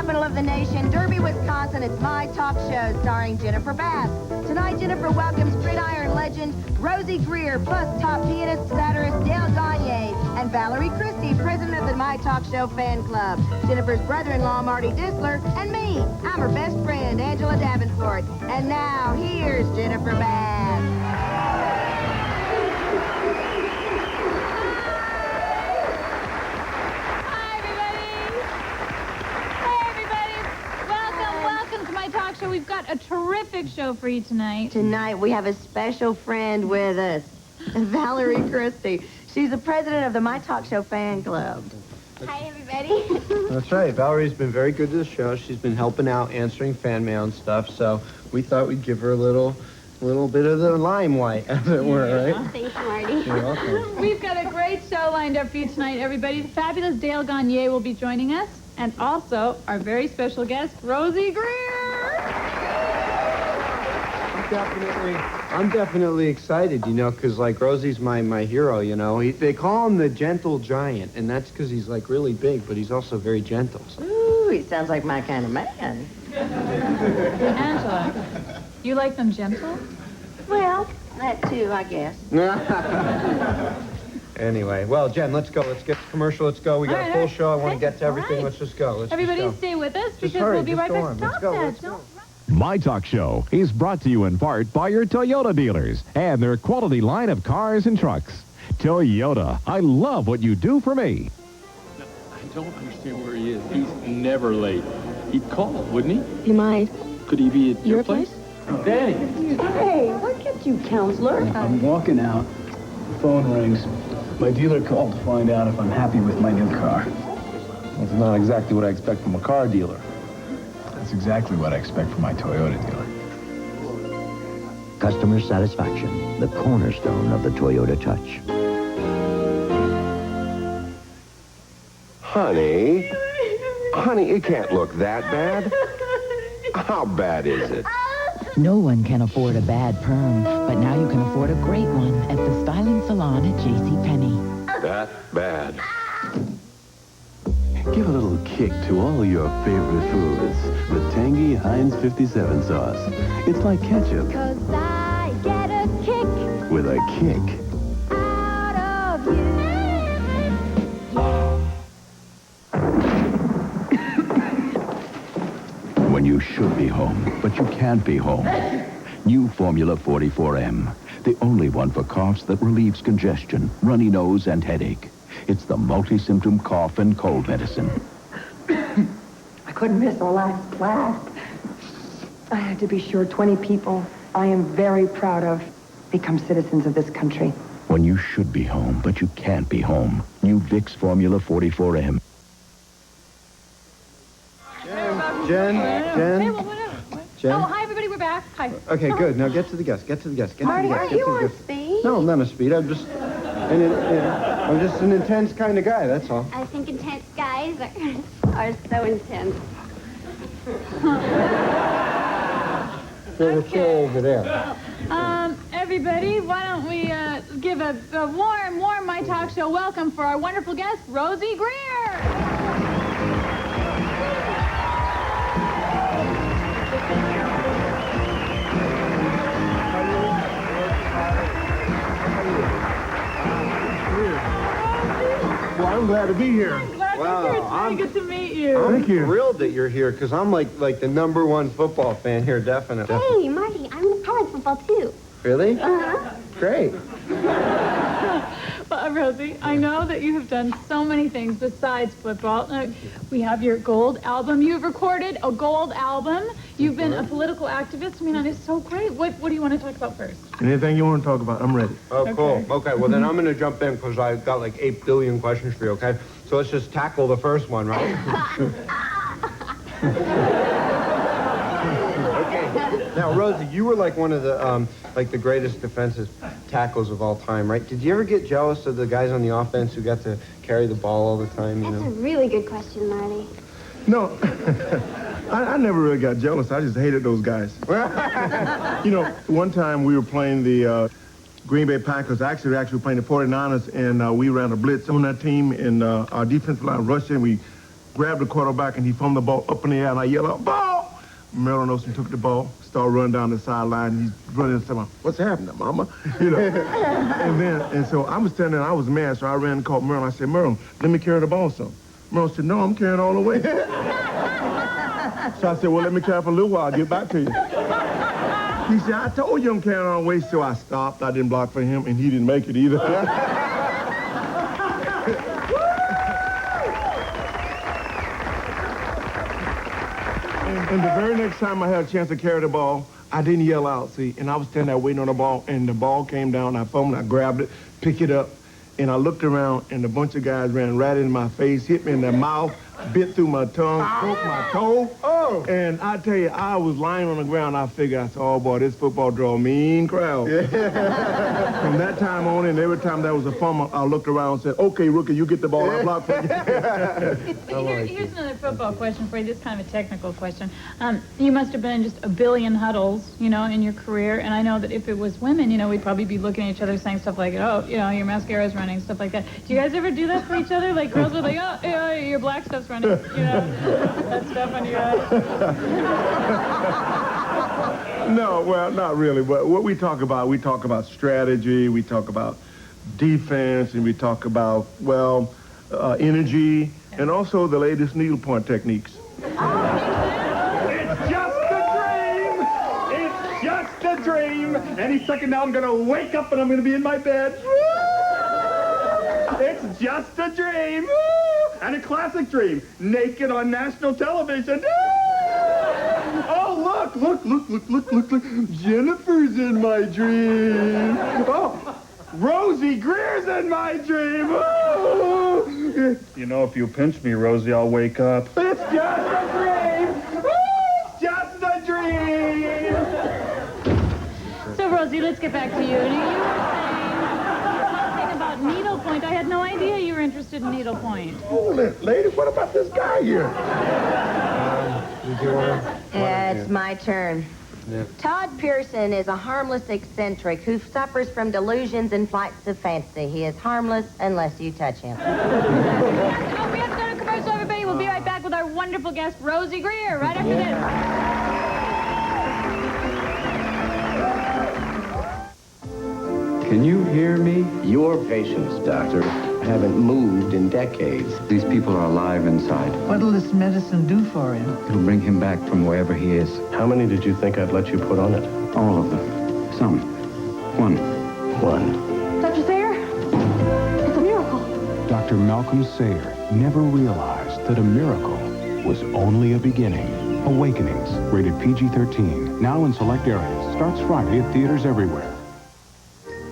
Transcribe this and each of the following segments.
capital of the nation, Derby, Wisconsin, it's My Talk Show starring Jennifer Bass. Tonight, Jennifer welcomes gridiron legend Rosey Grier, plus top pianist, satirist Dale Gagne, and Valerie Christie, president of the My Talk Show fan club. Jennifer's brother-in-law, Marty Disler, and me, I'm her best friend, Angela Davenport. And now, here's Jennifer Bass. So we've got a terrific show for you tonight. Tonight we have a special friend with us, Valerie Christie. She's the president of the My Talk Show fan club. Hi, everybody. That's right. Valerie's been very good to the show. She's been helping out, answering fan mail and stuff. So we thought we'd give her a little bit of the limelight, as it were, right? Thanks, Marty. You're welcome. We've got a great show lined up for you tonight, everybody. The fabulous Dale Gagne will be joining us, and also our very special guest, Rosey Grier. I'm definitely excited, you know, because, like, Rosie's my hero, you know. They call him the gentle giant, and that's because he's, like, really big, but he's also very gentle. So. Ooh, he sounds like my kind of man. Angela, you like them gentle? Well, that too, I guess. Anyway, well, Jen, let's go. Let's get the commercial. Let's go. We got a full show. I want to get to everything. Right. Let's just go. Everybody stay with us, because hurry, we'll be right back. Let's Stop go. that. Let's go. My Talk Show is brought to you in part by your Toyota dealers and their quality line of cars and trucks. Toyota, I love what you do for me. I don't understand where he is. He's never late. He'd call, wouldn't he? You might. Could he be at your place? Danny. Hey, what kept you, counselor? I'm walking out. The phone rings. My dealer called to find out if I'm happy with my new car. That's not exactly what I expect from a car dealer. That's exactly what I expect from my Toyota dealer. Customer satisfaction, the cornerstone of the Toyota Touch. Honey, it can't look that bad. How bad is it? No one can afford a bad perm, but now you can afford a great one at the styling salon at JCPenney. That bad. Give a little kick to all your favorite foods with tangy Heinz 57 sauce. It's like ketchup. 'Cause I get a kick With a kick. out of you. When you should be home, but you can't be home. New Formula 44M. The only one for coughs that relieves congestion, runny nose, and headache. It's the multi-symptom cough and cold medicine. I couldn't miss our last class. I had to be sure 20 people I am very proud of become citizens of this country. When you should be home, but you can't be home. New Vicks Formula 44M. Jen. Hey, well, whatever. Jen? Oh, hi, everybody. We're back. Hi. Okay, good. Now get to the guest. Marty, are you on speed? No, I'm not a speed. I'm just an intense kind of guy, that's all. I think intense guys are so intense. There's a chair over there. Everybody, why don't we give a warm My Talk Show welcome for our wonderful guest, Rosey Grier. Well, I'm glad to be here. It's very good to meet you. I'm thrilled that you're here, because I'm like the #1 football fan here, definitely. Hey, Marty, I like football, too. Really? Uh-huh. Great. Well, Rosey, I know that you have done so many things besides football. We have your gold album. You've recorded a gold album. You've been a political activist. I mean, that is so great. What do you want to talk about first? Anything you want to talk about, I'm ready. Oh, cool. Okay, well, then I'm going to jump in, because I've got like 8 billion questions for you, okay? So let's just tackle the first one, right? Okay. Now, Rosey, you were like one of the, the greatest defensive tackles of all time, right? Did you ever get jealous of the guys on the offense who got to carry the ball all the time, you That's know? a really good question, Marty. No, I never really got jealous. I just hated those guys. You know, one time we were playing the Green Bay Packers. Actually, we were playing the 49ers, and we ran a blitz on that team, and our defensive line rushed in. We grabbed the quarterback, and he thumbed the ball up in the air, and I yelled out, ball! Marilyn Olsen took the ball, started running down the sideline, and he's running and saying, what's happening, mama? You know. and so I was standing there, I was mad, so I ran and called Marilyn. I said, Marilyn, let me carry the ball some. Marilyn said, no, I'm carrying all the way. So I said, well, let me carry for a little while, I'll get back to you. He said, I told you I'm carrying all the way, so I stopped. I didn't block for him, and he didn't make it either. And the very next time I had a chance to carry the ball, I didn't yell out, see, and I was standing there waiting on the ball, and the ball came down, I fumbled, I grabbed it, picked it up, and I looked around, and a bunch of guys ran right in my face, hit me in the mouth, bit through my tongue, broke my toe. Oh! And I tell you, I was lying on the ground. I figured, I said, oh, boy, this football draw a mean crowd. Yeah. From that time on, and every time there was a fumble, I looked around and said, okay, rookie, you get the ball. I block for you. Here's another football question for you. This is kind of a technical question. You must have been in just a billion huddles, you know, in your career. And I know that if it was women, you know, we'd probably be looking at each other saying stuff like, oh, you know, your mascara's running, stuff like that. Do you guys ever do that for each other? Like girls are like, oh, yeah, your black stuff's running, you know, that stuff on your eye. No, well, not really. But what we talk about strategy, we talk about defense, and we talk about, well, energy, and also the latest needlepoint techniques. It's just a dream! It's just a dream! Any second now I'm gonna wake up and I'm gonna be in my bed. It's just a dream! And a classic dream, naked on national television. Oh, look, Jennifer's in my dream. Oh, Rosey Grier's in my dream. Oh. You know, if you pinch me, Rosie, I'll wake up. It's just a dream. It's just a dream. So, Rosie, let's get back to you. You were saying something about needlepoint. I had no idea you were interested in needlepoint. Hold it, lady. What about this guy here? Yeah, it's my turn. Yeah. Todd Pearson is a harmless eccentric who suffers from delusions and flights of fancy. He is harmless unless you touch him. Oh, we have to go to commercial, everybody. We'll be right back with our wonderful guest, Rosey Grier, right after this. Can you hear me? Your patients, doctor, haven't moved in decades. These people are alive inside. What'll this medicine do for him? It'll bring him back from wherever he is. How many did you think I'd let you put on it? All of them. Some. One. Dr. Sayer, it's a miracle. Dr. Malcolm Sayer never realized that a miracle was only a beginning. Awakenings, rated PG-13. Now in select areas. Starts Friday at theaters everywhere.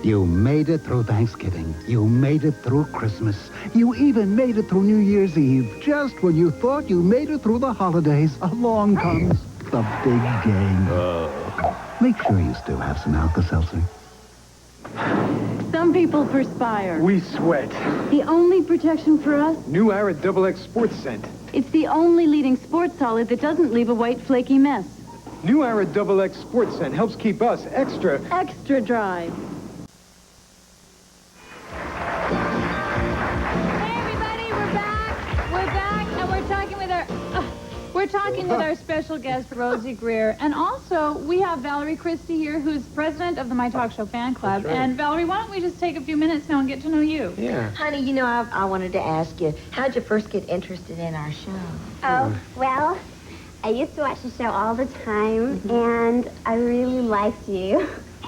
You made it through Thanksgiving. You made it through Christmas. You even made it through New Year's Eve. Just when you thought you made it through the holidays, along comes the big game. Make sure you still have some Alka-Seltzer. Some people perspire. We sweat. The only protection for us? New Ara XX Sports Scent. It's the only leading sports solid that doesn't leave a white flaky mess. New Ara XX Sports Scent helps keep us extra dry. We're talking with our special guest, Rosey Grier. And also, we have Valerie Christie here, who's president of the My Talk Show fan club. That's right. And Valerie, why don't we just take a few minutes now and get to know you? Yeah. Honey, you know, I wanted to ask you, how'd you first get interested in our show? Oh, well, I used to watch the show all the time, and I really liked you.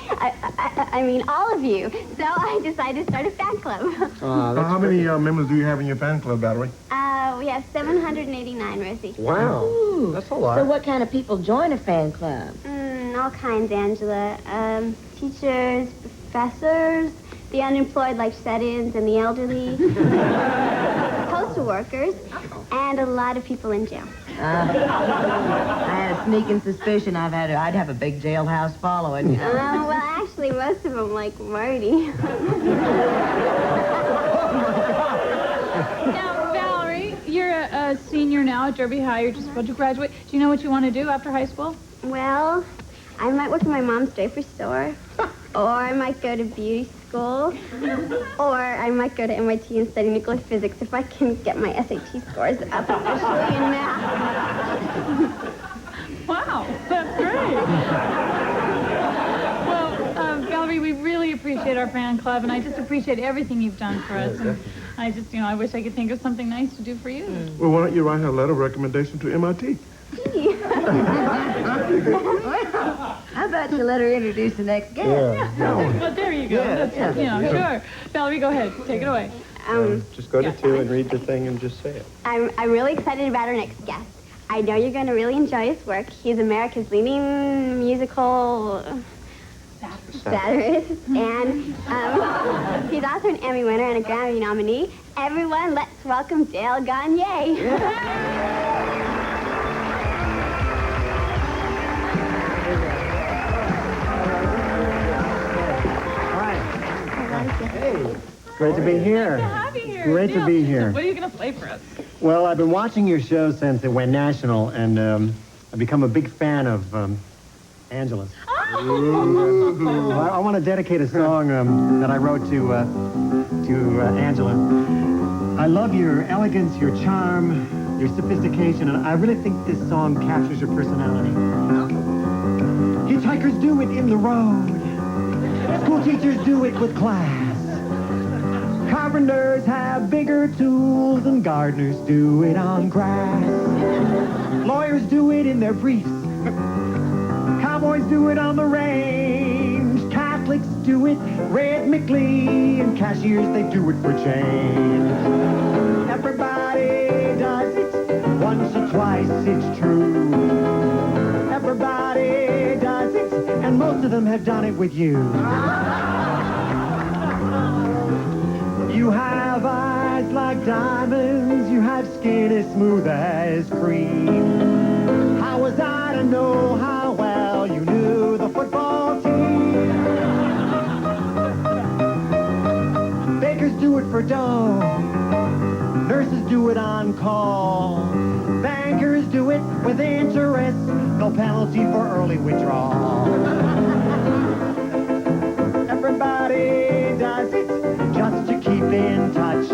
I mean, all of you. So I decided to start a fan club. How many members do you have in your fan club, Valerie? We have 789, Rosie. Wow. Ooh. That's a lot. So what kind of people join a fan club? All kinds, Angela. Teachers, professors, the unemployed like shut-ins and the elderly, postal workers, and a lot of people in jail. I had a sneaking suspicion I'd have a big jailhouse following. Well, actually, most of them like Marty. Now, Valerie, you're a senior now at Derby High. You're just about to graduate. Do you know what you want to do after high school? Well, I might work in my mom's drapery store, or I might go to beauty school. Or I might go to MIT and study nuclear physics if I can get my SAT scores up officially in math. Wow, that's great. Well, Valerie, we really appreciate our fan club, and I just appreciate everything you've done for us. And I just, I wish I could think of something nice to do for you. Well, why don't you write her a letter of recommendation to MIT? How about you let her introduce the next guest? Well, there you go. That's, sure. Valerie, go ahead. Take it away. Just go to 2 and read the thing and just say it. I'm really excited about our next guest. I know you're going to really enjoy his work. He's America's leading musical satirist, and he's also an Emmy winner and a Grammy nominee. Everyone, let's welcome Dale Gagne. Great to be here. Great to be here. What are you going to play for us? Well, I've been watching your show since it went national, and I've become a big fan of Angela's. I want to dedicate a song that I wrote to Angela. I love your elegance, your charm, your sophistication, and I really think this song captures your personality. Hitchhikers do it in the road. School teachers do it with class. Carpenters have bigger tools and gardeners do it on grass. Lawyers do it in their briefs. Cowboys do it on the range. Catholics do it rhythmically, and cashiers, they do it for change. Everybody does it once or twice, it's true. Everybody does it, and most of them have done it with you. You have eyes like diamonds, you have skin as smooth as cream. How was I to know how well you knew the football team? Bakers do it for dough, nurses do it on call. Bankers do it with interest, no penalty for early withdrawal. Everybody does it just to keep in touch.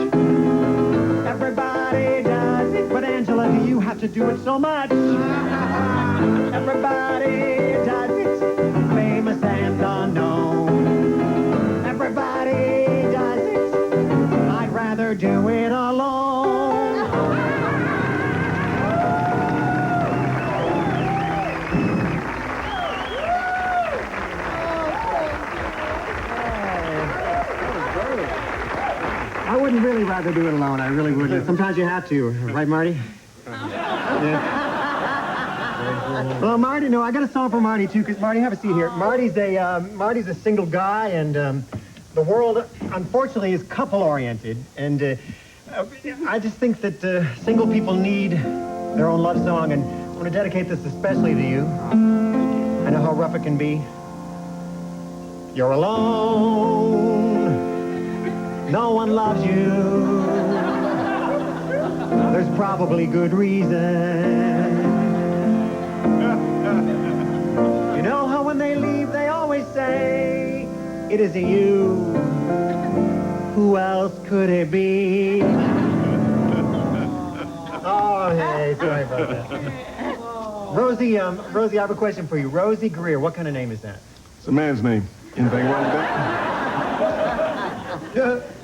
Everybody does it, but Angela, do you have to do it so much? Everybody does it, famous and unknown. Everybody does it, I'd rather do it alone. I wouldn't really rather do it alone. I really wouldn't. Sometimes you have to, right, Marty? Yeah. Well, Marty, no, I got a song for Marty too. Cause Marty, have a seat here. Marty's a single guy, and the world, unfortunately, is couple-oriented. And I just think that single people need their own love song, and I want to dedicate this especially to you. I know how rough it can be. You're alone. No one loves you. There's probably good reason. You know how when they leave, they always say, it isn't you. Who else could it be? Oh, hey, sorry about that. Rosey, I have a question for you. Rosey Grier, what kind of name is that? It's a man's name. Anything wrong with that? I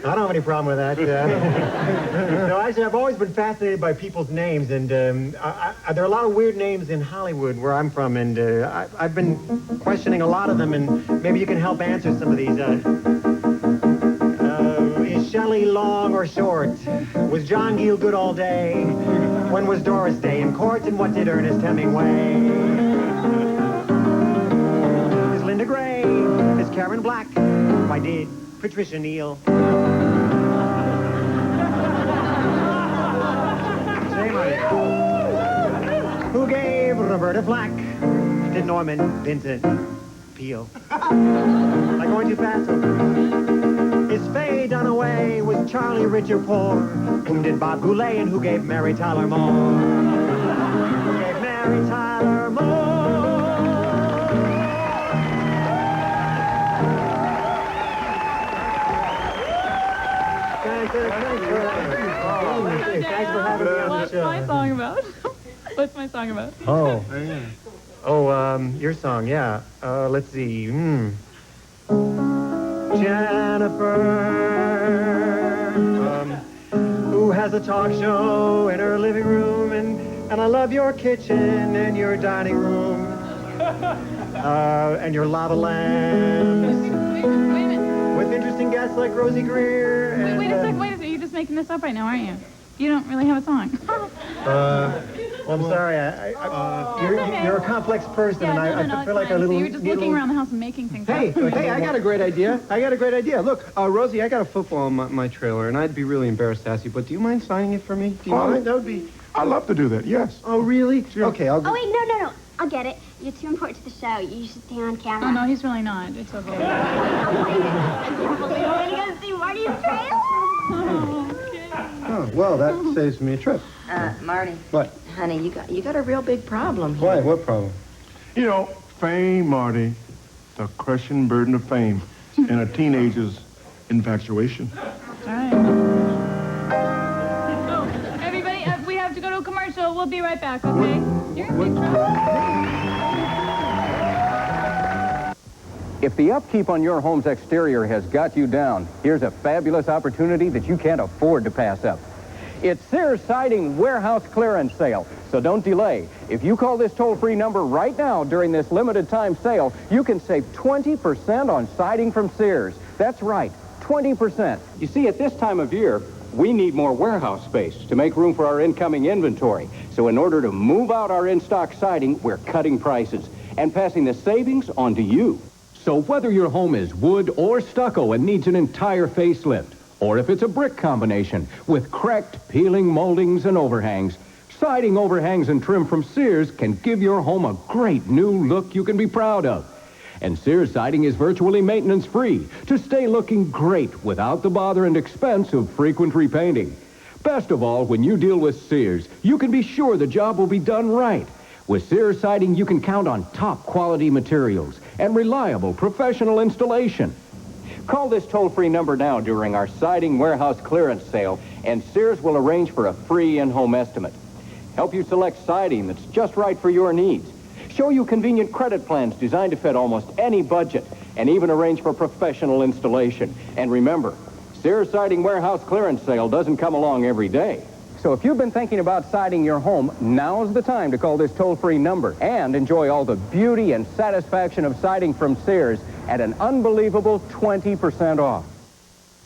don't have any problem with that. No, actually, I've always been fascinated by people's names, and there are a lot of weird names in Hollywood where I'm from, and I've been questioning a lot of them, and maybe you can help answer some of these. Is Shelley long or short? Was John Giel good all day? When was Doris Day in court, and what did Ernest Hemingway? Is Linda Gray? Is Karen Black? Why did Patricia Neal? Who gave Roberta Flack? Did Norman Vincent Peale? Am I going too fast? Is Faye Dunaway? Was Charlie rich or poor? Whom did Bob Goulet, and who gave Mary Tyler Moore? Who gave Mary Tyler Moore? song about? Oh. Your song, yeah. Let's see. Jennifer, who has a talk show in her living room, and I love your kitchen and your dining room, and your lava lamps. Wait a minute. With interesting guests like Rosey Grier. Wait a second. You're just making this up right now, aren't you? You don't really have a song. Well, I'm sorry. You're a complex person, and I feel like a little. So you're just looking around the house and making things Hey, up. hey, I got a great idea. Look, Rosie, I got a football in my trailer, and I'd be really embarrassed to ask you, but do you mind signing it for me? Do you mind? That would be... I'd love to do that, yes. Oh, really? Sure. Okay, I'll go. Oh, wait, no. I'll get it. You're too important to the show. You should stay on camera. Oh, no, he's really not. It's okay. I'm going to go see Marty's trailer. Oh, well, that saves me a trip. Marty. What? Honey, you got a real big problem here. Why? What problem? You know, fame, Marty, the crushing burden of fame and a teenager's infatuation. All right. Oh, everybody, we have to go to a commercial. We'll be right back, okay? You're in big trouble. If the upkeep on your home's exterior has got you down, here's a fabulous opportunity that you can't afford to pass up. It's Sears Siding Warehouse Clearance Sale, so don't delay. If you call this toll-free number right now during this limited-time sale, you can save 20% on siding from Sears. That's right, 20%. You see, at this time of year, we need more warehouse space to make room for our incoming inventory. So in order to move out our in-stock siding, we're cutting prices and passing the savings on to you. So whether your home is wood or stucco and needs an entire facelift, or if it's a brick combination with cracked, peeling moldings and overhangs, siding overhangs and trim from Sears can give your home a great new look you can be proud of. And Sears Siding is virtually maintenance-free to stay looking great without the bother and expense of frequent repainting. Best of all, when you deal with Sears, you can be sure the job will be done right. With Sears Siding, you can count on top-quality materials and reliable professional installation. Call this toll-free number now during our Siding Warehouse Clearance Sale, and Sears will arrange for a free in-home estimate. Help you select siding that's just right for your needs. Show you convenient credit plans designed to fit almost any budget, and even arrange for professional installation. And remember, Sears Siding Warehouse Clearance Sale doesn't come along every day. So if you've been thinking about siding your home, now's the time to call this toll-free number and enjoy all the beauty and satisfaction of siding from Sears at an unbelievable 20% off.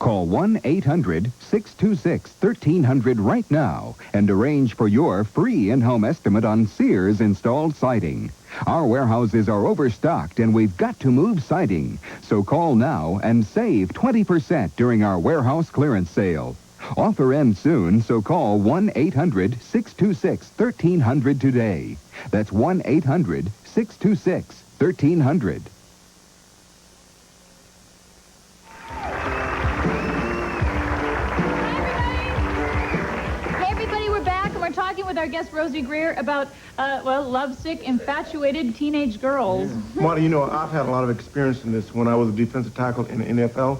Call 1-800-626-1300 right now and arrange for your free in-home estimate on Sears installed siding. Our warehouses are overstocked and we've got to move siding. So call now and save 20% during our warehouse clearance sale. Offer ends soon, so call 1-800-626-1300 today. That's 1-800-626-1300. Talking with our guest Rosey Grier about, lovesick, infatuated teenage girls. Marty, you know, I've had a lot of experience in this. When I was a defensive tackle in the NFL,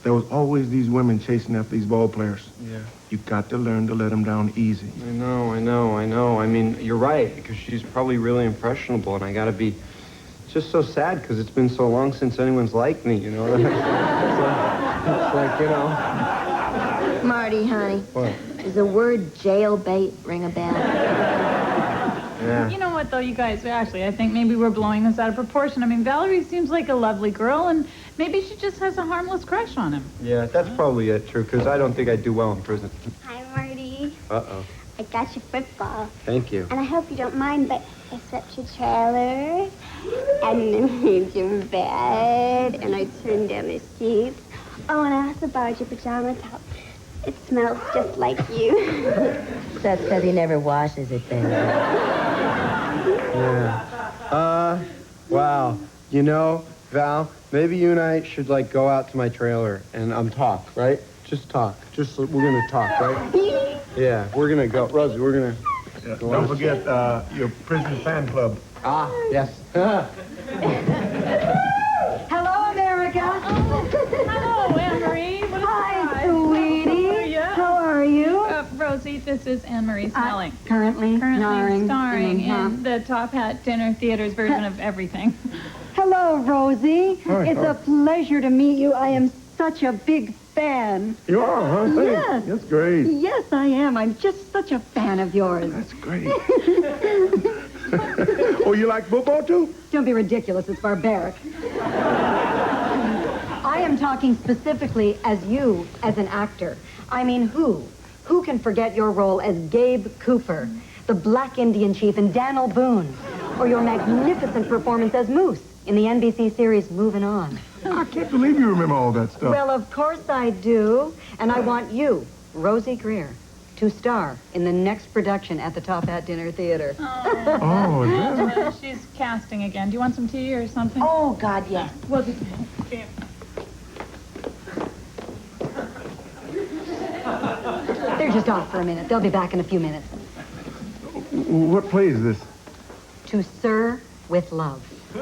there was always these women chasing after these ball players. Yeah. You got to learn to let them down easy. I know. I mean, you're right, because she's probably really impressionable, and I gotta be... It's just so sad, because it's been so long since anyone's liked me, you know? it's like, you know... Marty, honey. What? Does the word jailbait ring a bell? Yeah. You know what, though, you guys, actually, I think maybe we're blowing this out of proportion. I mean, Valerie seems like a lovely girl, and maybe she just has a harmless crush on him. Yeah, that's probably it, true, because I don't think I'd do well in prison. Hi, Marty. Uh-oh. I got your football. Thank you. And I hope you don't mind, but I swept your trailer, and I made your bed, and I turned down the sheets. Oh, and I also borrowed your pajama top. It smells just like you. That's because he never washes it, then. Yeah. Wow. You know, Val, maybe you and I should, go out to my trailer and talk, right? Just talk. We're gonna talk, right? Yeah, we're gonna go. Rosie, we're gonna... Yeah, don't forget your prison fan club. Ah, yes. Hello, America. Hello, Anne-Marie. Hi, sweetie. How are you? Rosie, This is Anne-Marie Smelling. Currently Currently starring in in the Top Hat Dinner Theater's version of everything. Hello, Rosie. Hi, It's hi. a pleasure to meet you. I am such a big fan. You are, huh? Thanks. Yes. That's great. Yes, I am. I'm just such a fan of yours. That's great. Oh, you like football too? Don't be ridiculous. It's barbaric. I am talking specifically as you, as an actor. I mean, who? Who can forget your role as Gabe Cooper, the Black Indian chief in Daniel Boone, or your magnificent performance as Moose in the NBC series Moving On? I can't believe you remember all that stuff. Well, of course I do. And I want you, Rosey Grier, to star in the next production at the Top Hat Dinner Theater. Oh, yeah. She's casting again. Do you want some tea or something? Oh, God, yes. Well, just... They're just off for a minute. They'll be back in a few minutes. What play is this? To Sir with Love. I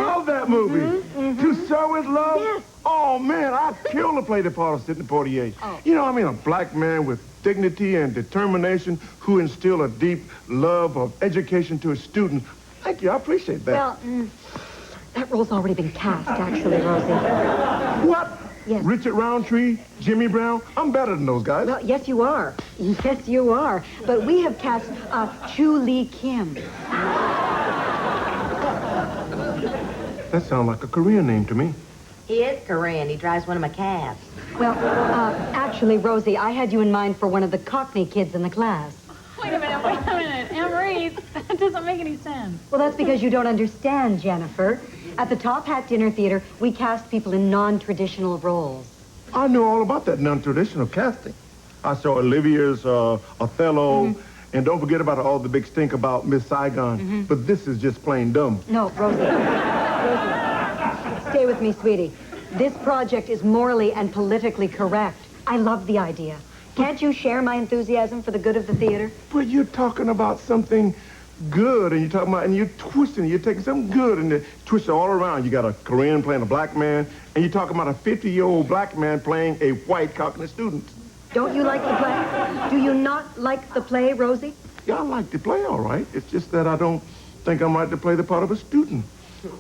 love that movie. To Sir with Love? Yes. Oh, man, I'd kill to play the part of Sidney Poitier. Oh. You know, I mean, a black man with dignity and determination who instilled a deep love of education to his students. Thank you. I appreciate that. Well, that role's already been cast, actually, Rosie. What? Yes. Richard Roundtree, Jimmy Brown. I'm better than those guys. Well, yes, you are. Yes, you are. But we have cast Chu Lee Kim. That sounds like a Korean name to me. He is Korean. He drives one of my cabs. Well, actually, Rosie, I had you in mind for one of the Cockney kids in the class. Wait a minute. Anne-Marie, that doesn't make any sense. Well, that's because you don't understand, Jennifer. At the Top Hat Dinner Theater, we cast people in non-traditional roles. I know all about that non-traditional casting. I saw Olivia's Othello, and don't forget about all the big stink about Miss Saigon. But this is just plain dumb. No, Rosie. Rosie, stay with me, sweetie. This project is morally and politically correct. I love the idea. Can't you share my enthusiasm for the good of the theater? But you're talking about something good, and you're talking about, and you're twisting it. You're taking something good and you twist it all around. You got a Korean playing a black man, and you're talking about a 50-year-old black man playing a white Cockney student. Don't you like the play? Do you not like the play, Rosie? Yeah, I like the play, all right. It's just that I don't think I'm right to play the part of a student.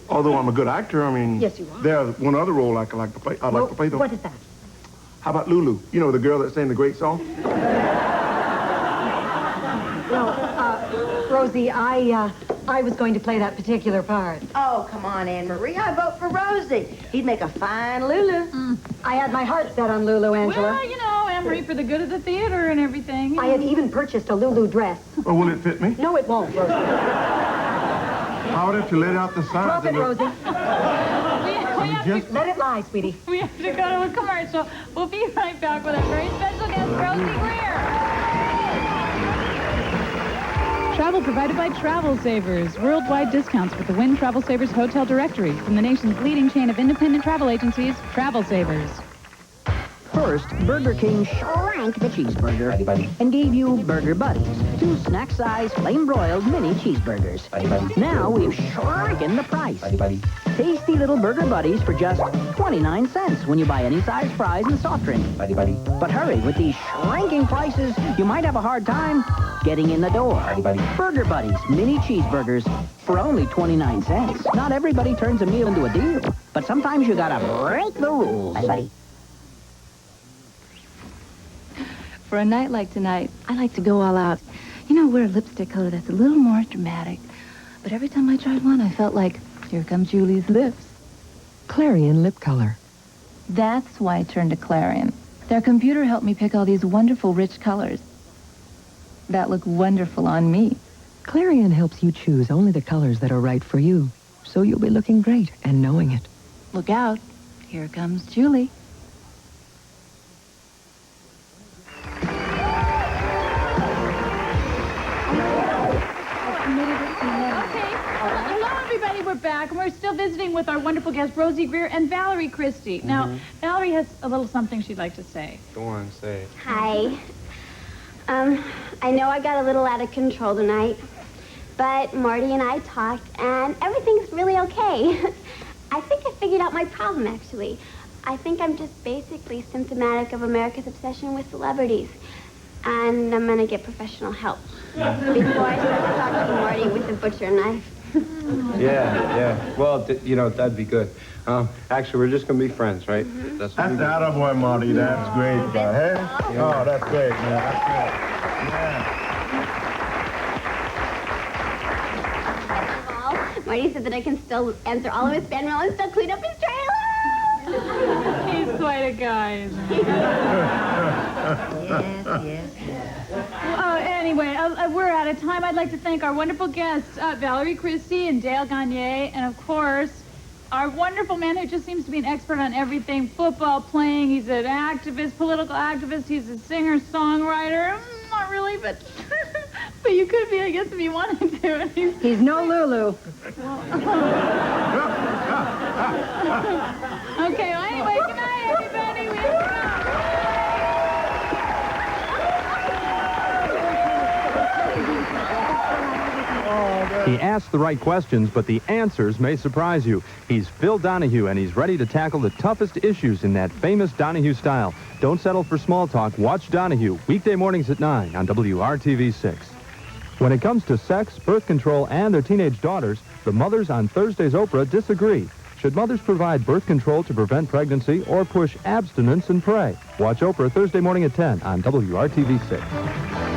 Although I'm a good actor, I mean... Yes, you are. There's one other role I like to play. I'd like to play, though. What is that? How about Lulu? You know, the girl that sang the great song? Well, Rosie, I was going to play that particular part. Oh, come on, Anne-Marie. I vote for Rosie. He'd make a fine Lulu. I had my heart set on Lulu, Angela. Well, you know, Anne-Marie, for the good of the theater and everything. I have even purchased a Lulu dress. Or will it fit me? No, it won't, Rosie. How would you let out the sides? Drop it, Rosie. We have Just- Let it lie, sweetie. We have to go to a commercial. We'll be right back with our very special guest, Rosey Grier. Travel provided by Travel Savers. Worldwide discounts with the Wynn Travel Savers Hotel Directory from the nation's leading chain of independent travel agencies, Travel Savers. First, Burger King shrank the cheeseburger and gave you Burger Buddies, 2 snack-sized, flame-broiled mini cheeseburgers. Now we've shrunken the price. Tasty little Burger Buddies for just 29 cents when you buy any size fries and soft drink. But hurry, with these shrinking prices, you might have a hard time getting in the door. Burger Buddies mini cheeseburgers for only 29 cents. Not everybody turns a meal into a deal, but sometimes you gotta break the rules. For a night like tonight, I like to go all out. You know, wear a lipstick color that's a little more dramatic. But every time I tried one, I felt like, here comes Julie's lips. Clarion lip color. That's why I turned to Clarion. Their computer helped me pick all these wonderful, rich colors that look wonderful on me. Clarion helps you choose only the colors that are right for you, so you'll be looking great and knowing it. Look out. Here comes Julie. Hello, everybody. We're back, and we're still visiting with our wonderful guests, Rosey Grier and Valerie Christie. Now, Valerie has a little something she'd like to say. Go on, say it. Hi. I know I got a little out of control tonight, but Marty and I talked, and everything's really okay. I think I figured out my problem, actually. I think I'm just basically symptomatic of America's obsession with celebrities. And I'm gonna get professional help before I start stalking Marty with the butcher knife. Yeah. Well, you know, that'd be good. Actually, we're just gonna be friends, right? That's the attaboy, Marty. That's great, guy. Hey? Oh, that's great, man. That's great. Yeah. Marty said that I can still answer all of his fan mail and still clean up his trailer. He's quite a guy, isn't he? Yes. Anyway, we're out of time. I'd like to thank our wonderful guests, Valerie Christie and Dale Gagne, and of course, our wonderful man who just seems to be an expert on everything, football playing. He's an activist, political activist. He's a singer-songwriter. Not really, but but you could be, I guess, if you wanted to. He's no Lulu. Okay, well, anyway, good night, everybody. We have to He asks the right questions, but the answers may surprise you. He's Phil Donahue, and he's ready to tackle the toughest issues in that famous Donahue style. Don't settle for small talk. Watch Donahue, weekday mornings at 9 on WRTV6. When it comes to sex, birth control, and their teenage daughters, the mothers on Thursday's Oprah disagree. Should mothers provide birth control to prevent pregnancy or push abstinence and pray? Watch Oprah Thursday morning at 10 on WRTV6.